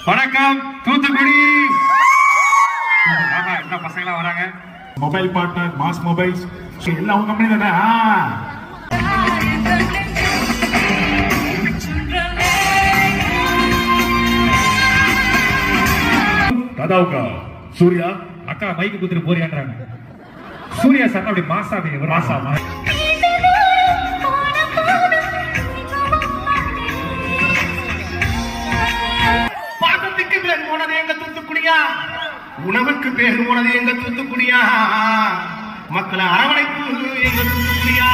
வணக்கம் தூத்துக்குடி. என்ன பசங்களா வராங்க? மொபைல் பார்ட்னர் மாஸ் மொபைல்ஸ் எல்லாம் உங்க கம்பெனி தானே? தாதாவுக்கா சூர்யா அக்கா மைக்கு குத்துட்டு போறியான்றாங்க. சூர்யா சார் அப்படி மாசா மாசா பாசத்துக்கு பேர் போனது எங்க தூத்துக்குடியா, உணவுக்கு பேர் போனது எங்க தூத்துக்குடியா, மக்களை அரவணைப்பு எங்க தூத்துக்குடியா.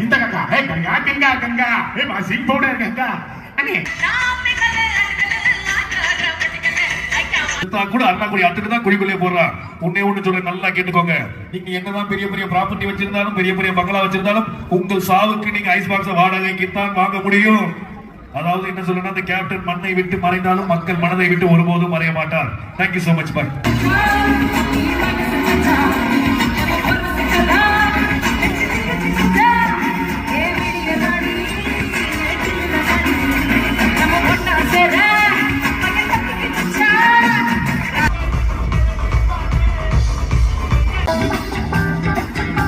இந்த கங்கா கங்கா கங்கா சிங் பவுடர் கங்கா கூட அண்ணாக்குடி அத்துக்குதான் குழிக்குள்ளே போடுறான். உன்னே ஒண்ணு சொல்ல நல்லா கேட்டுக்கோங்க. நீங்க என்னதான் பெரிய பெரிய ப்ராப்பர்ட்டி வச்சிருந்தாலும் பெரிய பெரிய பங்களா வச்சிருந்தாலும் உங்கள் சாவுக்கு நீங்க ஐஸ் பாக்ஸ் வாடகைக்கு தான் வாங்க முடியும். அதாவது என்ன சொல்லணும், அந்த கேப்டன் மண்ணை விட்டு மறைந்தாலும் மக்கள் மனதை விட்டு ஒருபோதும் மறைய மாட்டார். Thank you so much. பாய்.